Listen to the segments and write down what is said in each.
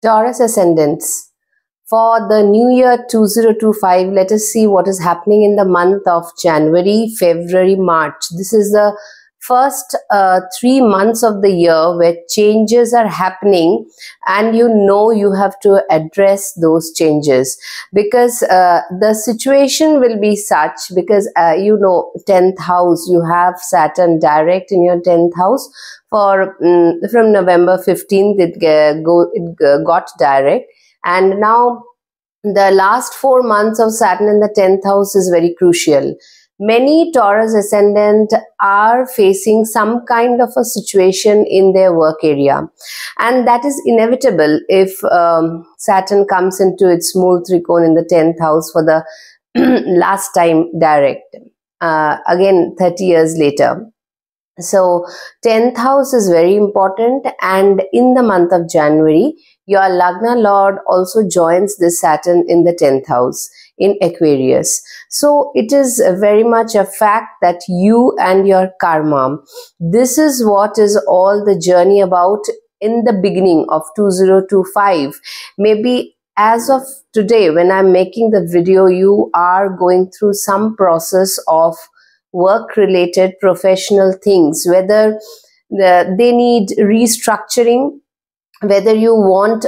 Taurus ascendants. For the new year 2025, let us see what is happening in the month of January, February, March. This is the first 3 months of the year where changes are happening, and you have to address those changes because the situation will be such because 10th house, you have Saturn direct in your 10th house for from November 15th it got direct, and now the last 4 months of Saturn in the 10th house is very crucial. Many Taurus ascendant are facing some kind of a situation in their work area, and that is inevitable if Saturn comes into its Mool Trikon in the 10th house for the last time direct, again 30 years later. So 10th house is very important, and in the month of January, your Lagna Lord also joins this Saturn in the 10th house in Aquarius. So it is very much a fact that you and your karma, this is what is all the journey about in the beginning of 2025. Maybe as of today, when I'm making the video, you are going through some process of work-related professional things, whether they need restructuring, whether you want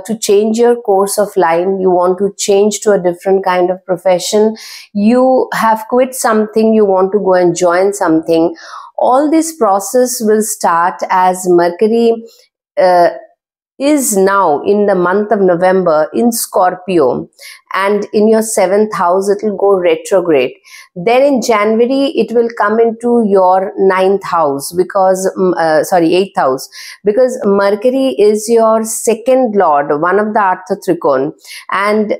to change your course of line, you want to change to a different kind of profession, you have quit something, you want to go and join something. All this process will start as Mercury is now in the month of November in Scorpio, and in your 7th house it will go retrograde. Then in January it will come into your 9th house because 8th house, because Mercury is your second lord, one of the Artha Trikon, and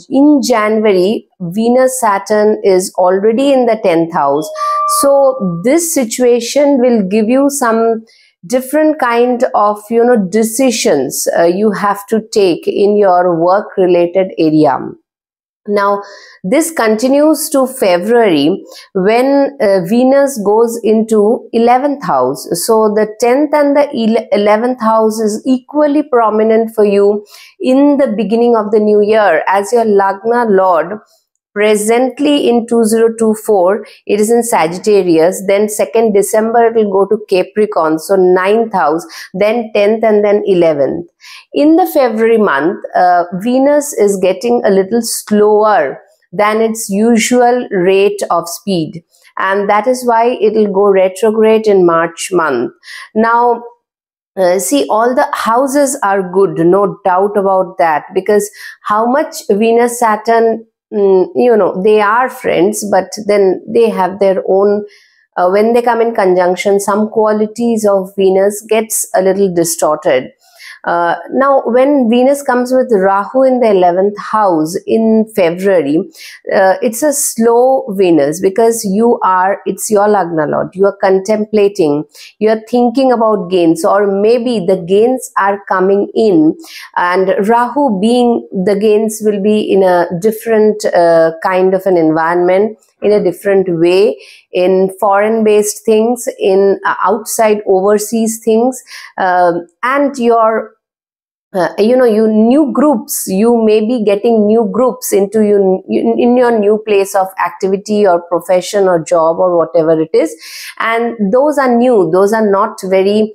in January Venus Saturn is already in the 10th house. So this situation will give you some different kind of decisions you have to take in your work related area. Now this continues to February when Venus goes into 11th house. So the 10th and the 11th house is equally prominent for you in the beginning of the new year, as your Lagna Lord presently in 2024 it is in Sagittarius, then 2nd December it will go to Capricorn, so 9th house, then 10th and then 11th. In the February month, Venus is getting a little slower than its usual rate of speed, and that is why it will go retrograde in March month. Now see, all the houses are good, no doubt about that, because how much Venus Saturn, they are friends, but then they have their own, when they come in conjunction, some qualities of Venus gets a little distorted. Now when Venus comes with Rahu in the 11th house in February, it's a slow Venus, because it's your Lagna Lord, you are contemplating, you are thinking about gains, or maybe the gains are coming in, and Rahu being the gains will be in a different kind of an environment, in a different way, in foreign based things, in outside overseas things, and your new groups, you may be getting new groups into in your new place of activity or profession or job or whatever it is, and those are new, those are not very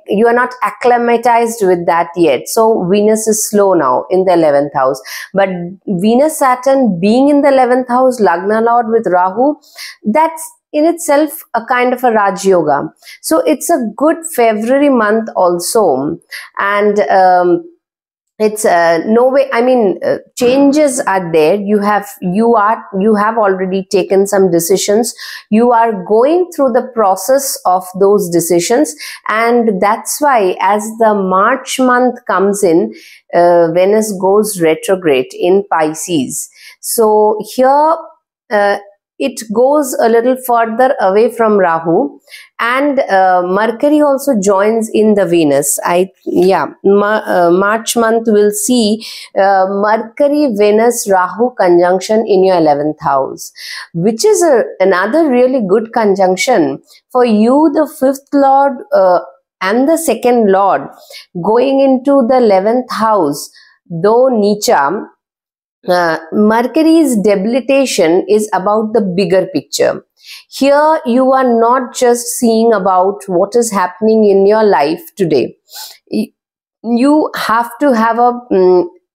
you are not acclimatized with that yet. So Venus is slow now in the 11th house, but Venus Saturn being in the 11th house, Lagna Lord with Rahu, that's in itself a kind of a Raj Yoga. So it's a good February month also, and it's no way, I mean, changes are there. You have already taken some decisions, you are going through the process of those decisions, and that's why as the March month comes in, Venus goes retrograde in Pisces. So here it goes a little further away from Rahu, and Mercury also joins in the Venus. March month will see Mercury, Venus, Rahu conjunction in your 11th house, which is another really good conjunction for you. The 5th lord and the second lord going into the 11th house, though Nicha, Mercury's debilitation is about the bigger picture. Here you are not just seeing about what is happening in your life today. You have to have a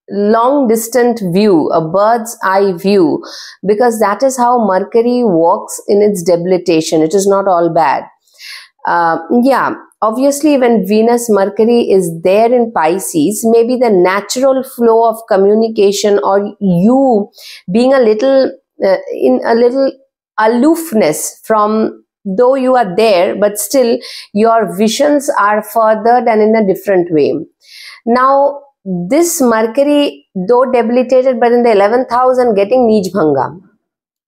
long distant view, a bird's eye view, because that is how Mercury works in its debilitation. It is not all bad. Yeah, obviously when Venus Mercury is there in Pisces, maybe the natural flow of communication, or you being a little in a little aloofness from, though you are there, but still your visions are furthered and in a different way. Now this Mercury, though debilitated, but in the 11th house and getting Nij Bhanga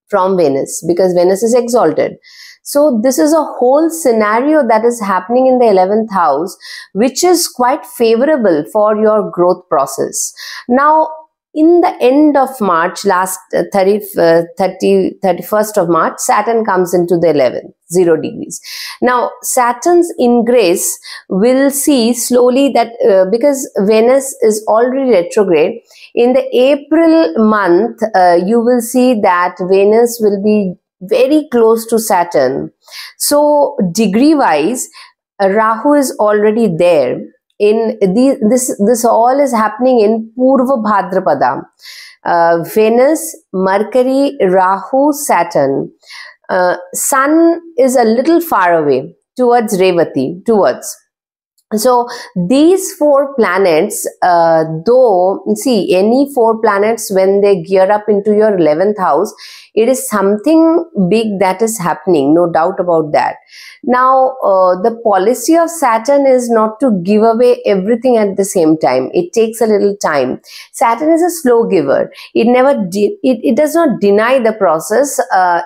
from Venus, because Venus is exalted. So this is a whole scenario that is happening in the 11th house, which is quite favorable for your growth process. Now, in the end of March, last 31st of March, Saturn comes into the 11th, 0 degrees. Now, Saturn's ingress will see slowly that because Venus is already retrograde, in the April month, you will see that Venus will be very close to Saturn. So, degree-wise, Rahu is already there. In this all is happening in Purva Bhadrapada. Venus, Mercury, Rahu, Saturn. Sun is a little far away towards Revati, towards. So these 4 planets, though, see, any 4 planets, when they gear up into your 11th house, it is something big that is happening, no doubt about that. Now, the policy of Saturn is not to give away everything at the same time. It takes a little time. Saturn is a slow giver. It never, it does not deny the process.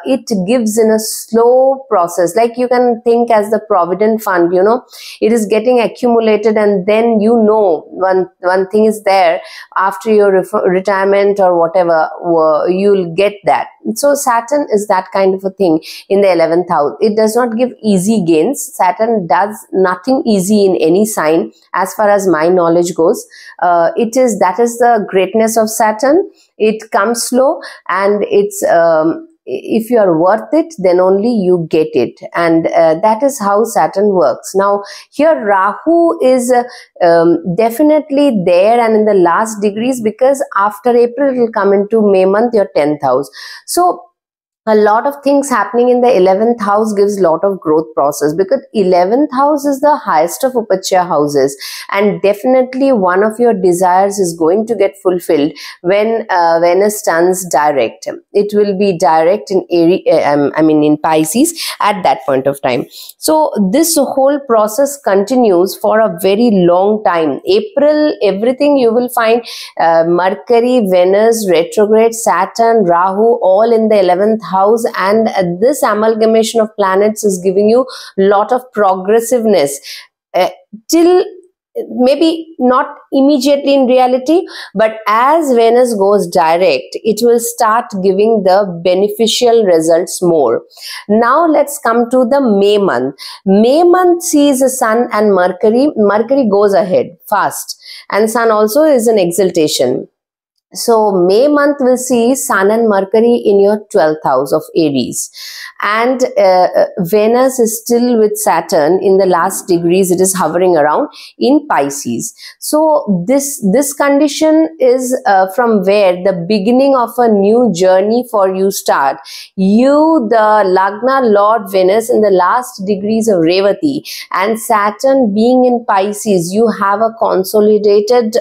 It gives in a slow process. Like you can think as the Provident Fund, you know, it is getting accumulated, and then you know one thing is there after your retirement or whatever, you'll get that. So Saturn is that kind of a thing in the 11th house. It does not give easy gains. Saturn does nothing easy in any sign as far as my knowledge goes. That is the greatness of Saturn. It comes slow, and it's if you are worth it, then only you get it, and that is how Saturn works. Now here Rahu is definitely there and in the last degrees, because after April it will come into May month, your 10th house. So a lot of things happening in the 11th house gives a lot of growth process, because 11th house is the highest of Upachya houses, and definitely one of your desires is going to get fulfilled when Venus turns direct. It will be direct in in Pisces at that point of time. So this whole process continues for a very long time. April, everything you will find Mercury, Venus, retrograde, Saturn, Rahu, all in the 11th house, and this amalgamation of planets is giving you a lot of progressiveness till maybe not immediately in reality, but as Venus goes direct, it will start giving the beneficial results more. Now let's come to the May month. May month sees the Sun and Mercury. Mercury goes ahead fast, and Sun also is an exaltation. So May month will see Sun and Mercury in your 12th house of Aries, and Venus is still with Saturn in the last degrees. It is hovering around in Pisces. So this condition is from where the beginning of a new journey for you start. You, the Lagna Lord Venus in the last degrees of Revati, and Saturn being in Pisces, you have a consolidated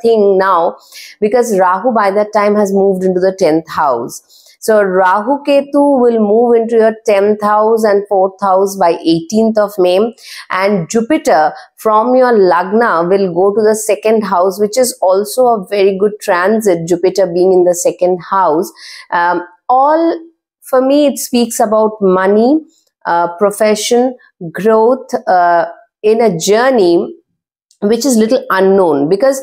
thing now, because Rahu by that time has moved into the 10th house. So Rahu Ketu will move into your 10th house and 4th house by 18th of May, and Jupiter from your Lagna will go to the 2nd house, which is also a very good transit, Jupiter being in the 2nd house. All for me, it speaks about money, profession, growth in a journey which is little unknown, because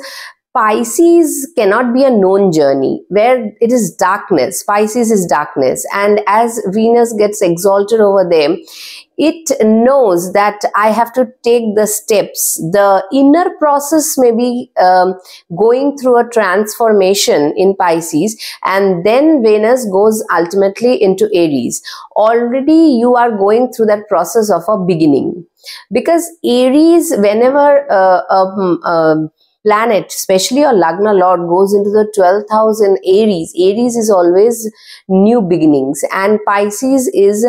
Pisces cannot be a known journey where it is darkness. Pisces is darkness, and as Venus gets exalted over there, it knows that I have to take the steps. The inner process may be going through a transformation in Pisces, and then Venus goes ultimately into Aries. Already you are going through that process of a beginning, because Aries, whenever planet, especially your Lagna Lord, goes into the 12th house in Aries. Aries is always new beginnings, and Pisces is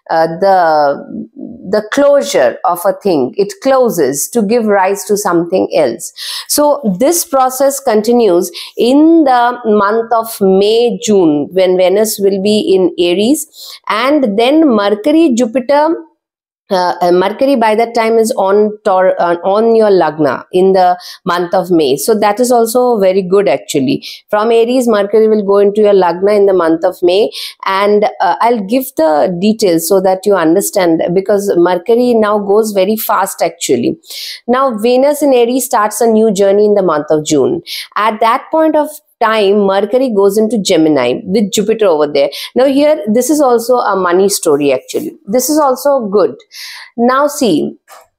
the closure of a thing. It closes to give rise to something else. So this process continues in the month of May, June, when Venus will be in Aries, and then Mercury, Jupiter, Mercury by that time is on your Lagna in the month of May. So that is also very good actually. From Aries, Mercury will go into your Lagna in the month of May, and I'll give the details so that you understand, because Mercury now goes very fast actually. Now Venus in Aries starts a new journey in the month of June. At that point of time, Mercury goes into Gemini with Jupiter over there. Now here, this is also a money story actually. This is also good. Now see,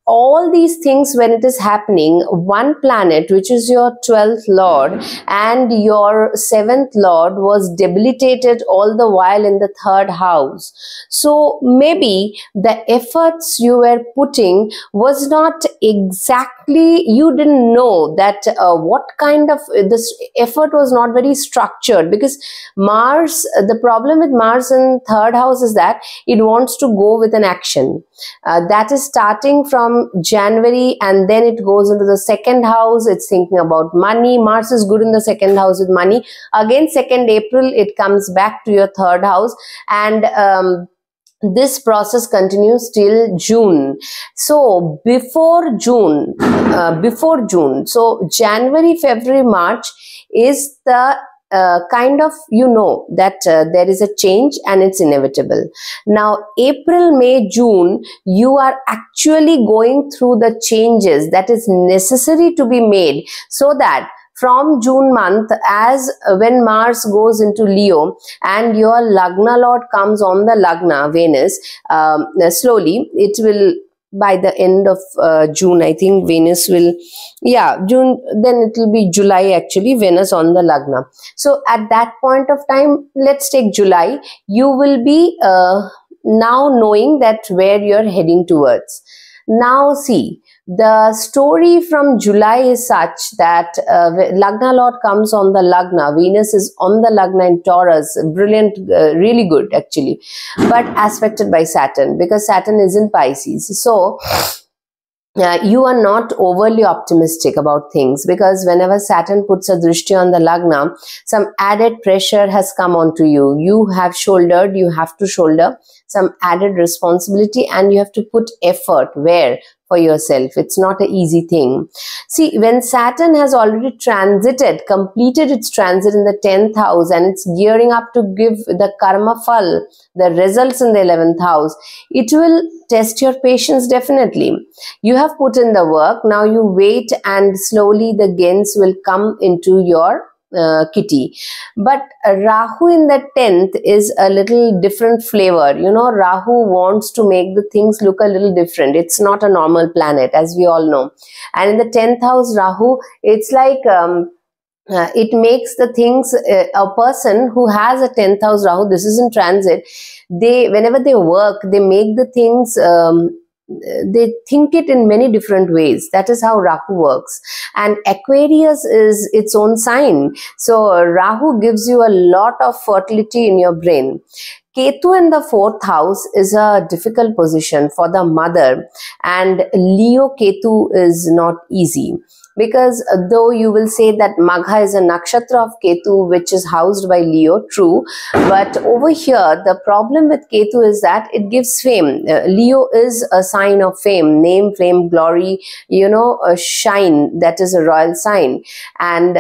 all these things, when it is happening, one planet, which is your 12th lord and your 7th lord, was debilitated all the while in the 3rd house. So maybe the efforts you were putting was not exactly, you didn't know that what kind of, this effort was not very structured, because Mars, the problem with Mars in 3rd house is that it wants to go with an action. That is starting from January, and then it goes into the 2nd house. It's thinking about money. Mars is good in the 2nd house with money. Again, 2nd April, it comes back to your 3rd house, and this process continues till June. So before June, so January, February, March is the kind of, you know, that there is a change and it's inevitable. Now April, May, June, you are actually going through the changes that is necessary to be made, so that from June month, as when Mars goes into Leo and your Lagna Lord comes on the Lagna, Venus, slowly, it will, by the end of June, I think Venus will, yeah, June, then it will be July actually, Venus on the Lagna. So at that point of time, let's take July, you will be now knowing that where you're heading towards. Now see, the story from July is such that Lagna Lord comes on the Lagna, Venus is on the Lagna in Taurus, brilliant, really good actually, but aspected by Saturn, because Saturn is in Pisces. So you are not overly optimistic about things, because whenever Saturn puts a drishti on the Lagna, some added pressure has come onto you. You have shouldered, you have to shoulder some added responsibility, and you have to put effort where for yourself. It's not an easy thing. See, when Saturn has already completed its transit in the 10th house, and it's gearing up to give the karma phal, the results in the 11th house, it will test your patience definitely. You have put in the work, now you wait, and slowly the gains will come into your kitty. But Rahu in the 10th is a little different flavor. You know, Rahu wants to make the things look a little different. It's not a normal planet, as we all know. And in the 10th house, Rahu, it's like it makes the things, a person who has a 10th house Rahu, this is in transit, they, whenever they work, they make the things, they think it in many different ways. That is how Rahu works. And Aquarius is its own sign. So Rahu gives you a lot of fertility in your brain. Ketu in the 4th house is a difficult position for the mother, and Leo Ketu is not easy. Because though you will say that Magha is a nakshatra of Ketu, which is housed by Leo, true, but over here the problem with Ketu is that it gives fame. Leo is a sign of fame, name, fame, glory, you know, a shine. That is a royal sign. And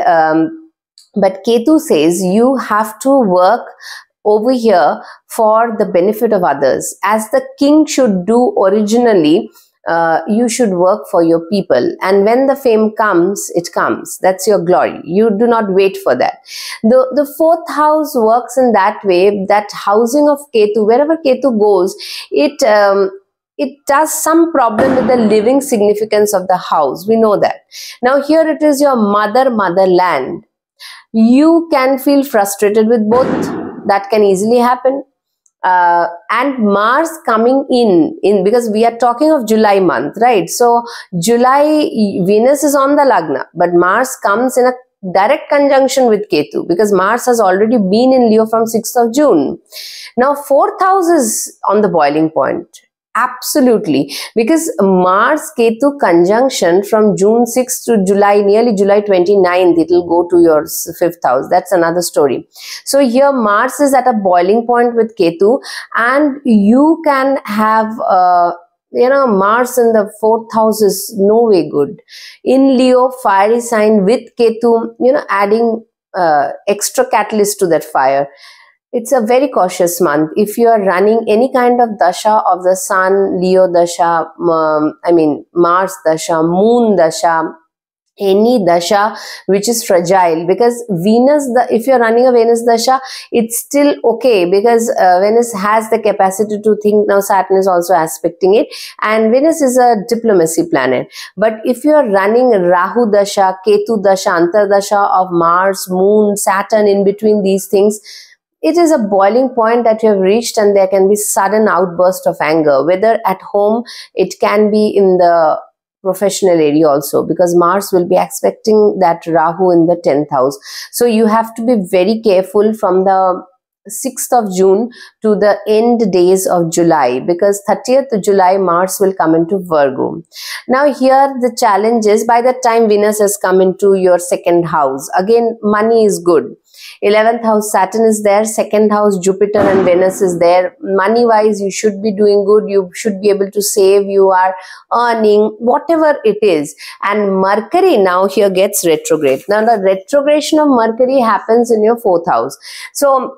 but Ketu says you have to work over here for the benefit of others, as the king should do originally. you should work for your people, and when the fame comes, it comes. That's your glory. You do not wait for that. The fourth house works in that way, that housing of Ketu, wherever Ketu goes, it does some problem with the living significance of the house. We know that. Now here it is your motherland. You can feel frustrated with both. That can easily happen. And Mars coming in because we are talking of July month, right? So July, Venus is on the Lagna, but Mars comes in a direct conjunction with Ketu because Mars has already been in Leo from 6th of June. Now 4th house is on the boiling point. Absolutely, because Mars Ketu conjunction from June 6th to July, nearly July 29th, it will go to your 5th house. That's another story. So here Mars is at a boiling point with Ketu, and you can have Mars in the 4th house is no way good. In Leo, fiery sign with Ketu, adding extra catalyst to that fire. It's a very cautious month. If you are running any kind of dasha of the sun, Leo dasha, Mars dasha, moon dasha, any dasha which is fragile, because Venus, if you're running a Venus dasha, it's still okay because Venus has the capacity to think. Now Saturn is also aspecting it, and Venus is a diplomacy planet. But if you're running Rahu dasha, Ketu dasha, Antar dasha of Mars, moon, Saturn, in between these things, it is a boiling point that you have reached, and there can be sudden outburst of anger, whether at home, it can be in the professional area also, because Mars will be expecting that Rahu in the 10th house. So you have to be very careful from the 6th of June to the end days of July, because 30th July Mars will come into Virgo. Now here the challenge is, by the time Venus has come into your 2nd house, again money is good. 11th house Saturn is there, 2nd house Jupiter and Venus is there. Money wise you should be doing good, you should be able to save, you are earning, whatever it is. And Mercury now here gets retrograde. Now the retrogression of Mercury happens in your 4th house. So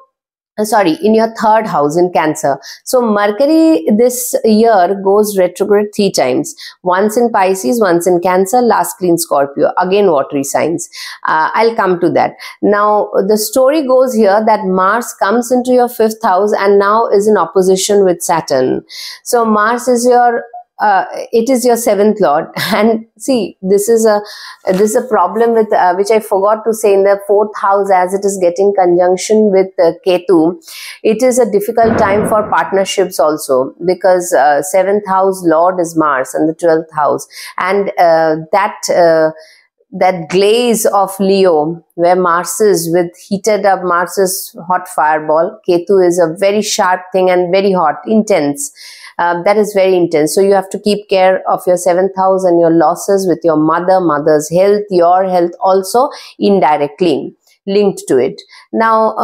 in your 3rd house in Cancer. So Mercury this year goes retrograde 3 times. Once in Pisces, once in Cancer, lastly in Scorpio. Again watery signs. I'll come to that. Now the story goes here that Mars comes into your 5th house and now is in opposition with Saturn. So Mars is your it is your 7th lord, and see, this is a problem with which I forgot to say, in the 4th house, as it is getting conjunction with Ketu. It is a difficult time for partnerships also, because 7th house lord is Mars and the 12th house, and that glaze of Leo, where Mars is with heated up, Mars is hot fireball, Ketu is a very sharp thing and very hot, intense. That is very intense. So you have to keep care of your 7th house and your losses with your mother's health, your health also indirectly linked to it. Now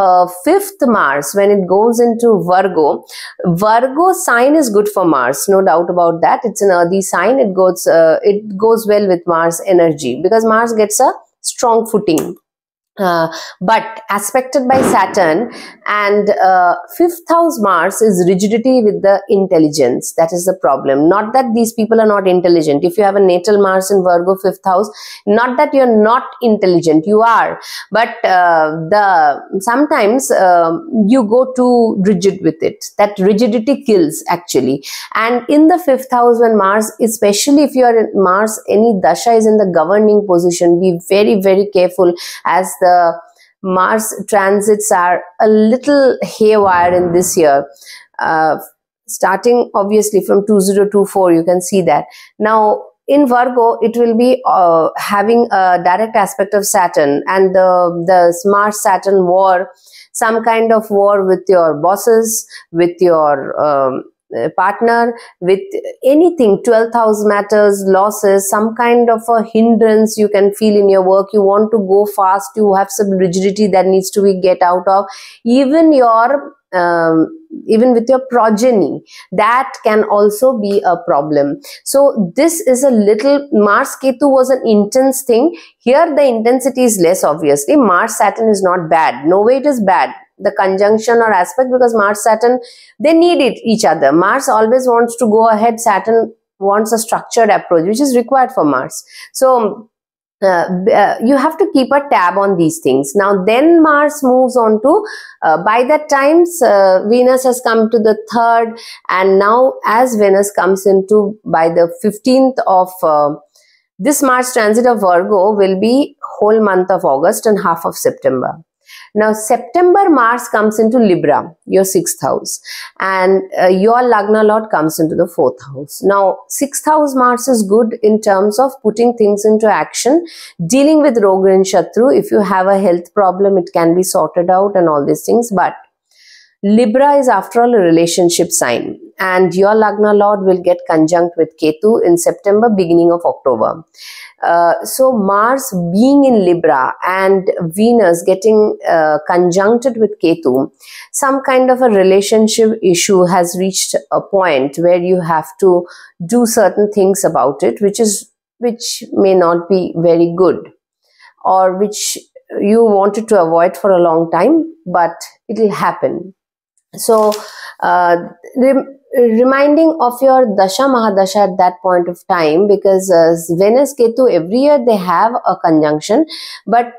5th Mars, when it goes into Virgo sign is good for Mars, no doubt about that. It's an earthy sign. It goes well with Mars energy, because Mars gets a strong footing. But aspected by Saturn, and 5th house Mars is rigidity with the intelligence. That is the problem. Not that these people are not intelligent. If you have a natal Mars in Virgo 5th house, not that you're not intelligent, you are, but sometimes you go too rigid with it. That rigidity kills actually. And in the 5th house, when Mars, especially if you are in Mars, any dasha is in the governing position, be very, very careful, as the Mars transits are a little haywire in this year, starting obviously from 2024, you can see that. Now in Virgo, it will be having a direct aspect of Saturn, and the Mars Saturn war, some kind of war with your bosses, with your partner, with anything, 12th house matters, losses, some kind of a hindrance you can feel in your work. You want to go fast, you have some rigidity that needs to be get out of. Even with your progeny, that can also be a problem. So this is a little, Mars Ketu was an intense thing. Here the intensity is less, obviously. Mars Saturn is not bad, no way it is bad, the conjunction or aspect, because Mars Saturn, they need each other. Mars always wants to go ahead, Saturn wants a structured approach, which is required for Mars. So you have to keep a tab on these things. Now then Mars moves on to, by that time Venus has come to the 3rd, and now as Venus comes into by the 15th of this Mars transit of Virgo will be whole month of August and half of September. Now September Mars comes into Libra, your 6th house, and your Lagna Lord comes into the 4th house. Now 6th house Mars is good in terms of putting things into action, dealing with Roga and Shatru. If you have a health problem, it can be sorted out and all these things. But Libra is after all a relationship sign, and your Lagna Lord will get conjunct with Ketu in September, beginning of October. So Mars being in Libra and Venus getting conjuncted with Ketu, some kind of a relationship issue has reached a point where you have to do certain things about it, which may not be very good, or which you wanted to avoid for a long time, but it will happen. So reminding of your Dasha Mahadasha at that point of time, because Venus Ketu every year they have a conjunction, but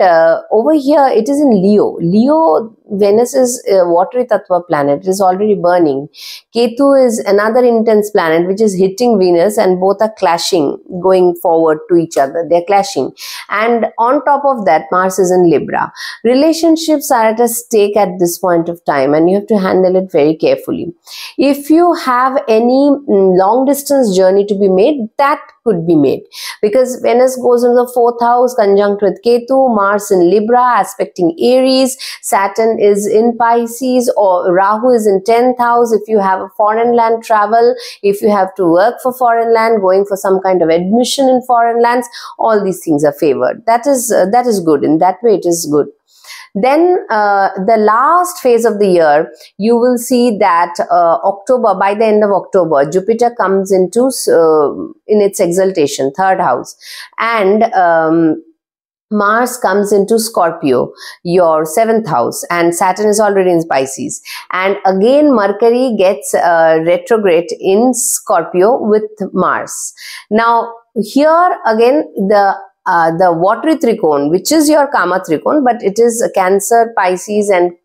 over here it is in Leo. Leo, Venus is a watery tattva planet, it is already burning. Ketu is another intense planet which is hitting Venus, and both are clashing, going forward to each other, they are clashing. And on top of that, Mars is in Libra. Relationships are at a stake at this point of time, and you have to handle it very carefully. If you have any long distance journey to be made, that could be made, because Venus goes into the 4th house conjunct with Ketu, Mars in Libra aspecting Aries, Saturn is in Pisces, or Rahu is in 10th house. If you have a foreign land travel, if you have to work for foreign land, going for some kind of admission in foreign lands, all these things are favored. That is good. In that way it is good. Then the last phase of the year, you will see that October, by the end of October, Jupiter comes into in its exaltation, 3rd house, and Mars comes into Scorpio, your 7th house, and Saturn is already in Pisces. And again Mercury gets retrograde in Scorpio with Mars. Now here again the watery trikon, which is your Kama trikon, but it is Cancer, Pisces and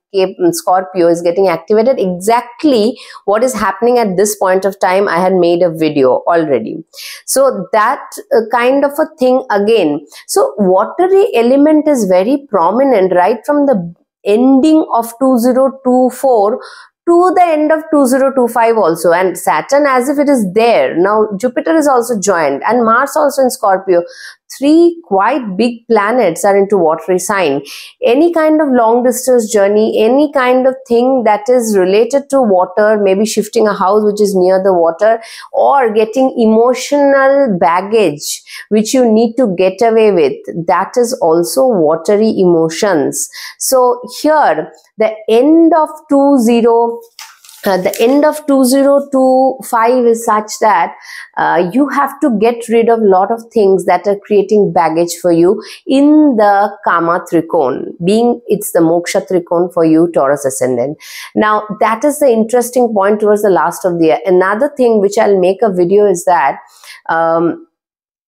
Scorpio is getting activated. Exactly what is happening at this point of time, I had made a video already. So that kind of a thing again. So watery element is very prominent right from the ending of 2024 to the end of 2025 also, and Saturn as if it is there. Now Jupiter is also joined, and Mars also in Scorpio. 3 quite big planets are into watery sign. Any kind of long distance journey, any kind of thing that is related to water, maybe shifting a house which is near the water, or getting emotional baggage which you need to get away with, that is also watery emotions. So here the end of 2025 is such that you have to get rid of a lot of things that are creating baggage for you in the Kama Trikon, being it's the Moksha Trikon for you, Taurus ascendant. Now that is the interesting point towards the last of the year. Another thing which I'll make a video is that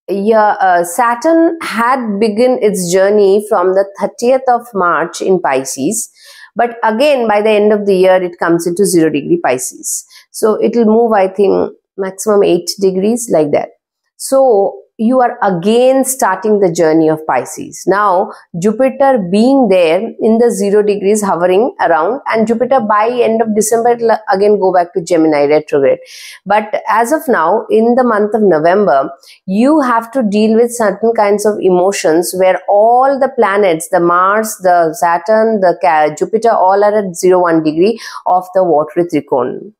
Saturn had begun its journey from the 30th of March in Pisces. But again, by the end of the year, it comes into 0 degree Pisces. So it will move, I think, maximum 8 degrees like that. So you are again starting the journey of Pisces. Now, Jupiter being there in the 0 degrees hovering around, and Jupiter by end of December, it will again go back to Gemini retrograde. But as of now, in the month of November, you have to deal with certain kinds of emotions where all the planets, the Mars, the Saturn, the Jupiter, all are at 0-1 degree of the watery trikon.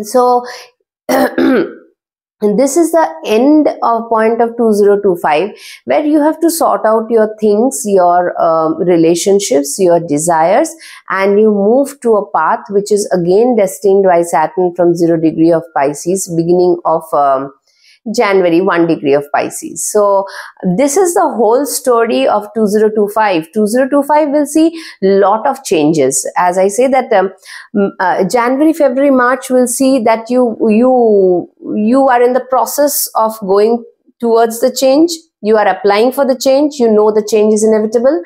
So, and this is the end of point of 2025, where you have to sort out your things, your relationships, your desires, and you move to a path which is again destined by Saturn from 0 degree of Pisces, beginning of January 1 degree of Pisces. So this is the whole story of 2025. 2025 will see lot of changes. As I say that January, February, March will see that you are in the process of going towards the change. You are applying for the change. You know the change is inevitable.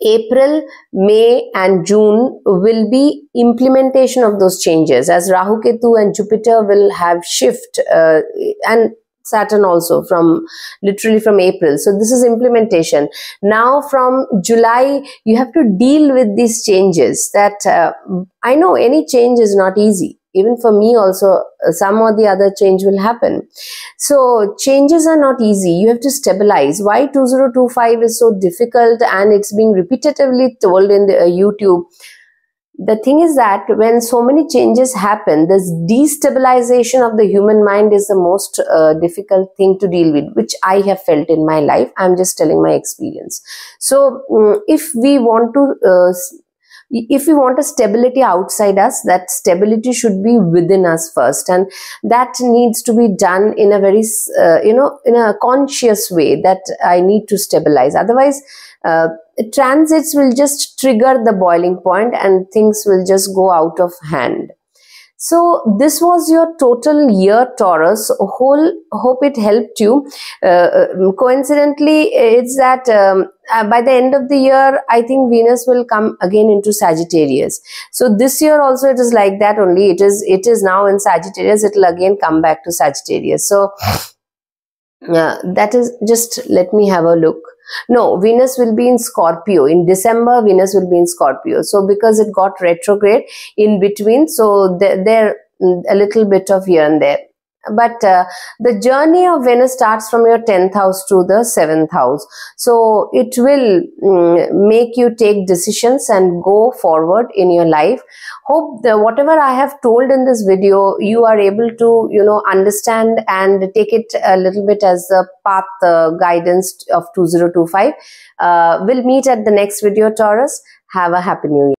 April, May and June will be implementation of those changes, as Rahu, Ketu and Jupiter will have shift and Saturn also literally from April. So this is implementation. Now from July, you have to deal with these changes. That I know any change is not easy. Even for me also, some or the other change will happen. So changes are not easy. You have to stabilize. Why 2025 is so difficult and it's being repetitively told in the YouTube? The thing is that when so many changes happen, this destabilization of the human mind is the most difficult thing to deal with, which I have felt in my life. I'm just telling my experience. So if we want a stability outside us, that stability should be within us first, and that needs to be done in a very in a conscious way, that I need to stabilize. Otherwise transits will just trigger the boiling point and things will just go out of hand. So this was your total year, Taurus. Hope it helped you. Coincidentally, it's that by the end of the year, I think Venus will come again into Sagittarius. So this year also it is like that only. It is now in Sagittarius. It will again come back to Sagittarius. So that is, just let me have a look. No, Venus will be in Scorpio. In December, Venus will be in Scorpio. So because it got retrograde in between, so there a little bit of here and there. But the journey of Venus starts from your 10th house to the 7th house. So it will make you take decisions and go forward in your life. Hope that whatever I have told in this video, you are able to, understand and take it a little bit as the path guidance of 2025. We'll meet at the next video, Taurus. Have a happy new year.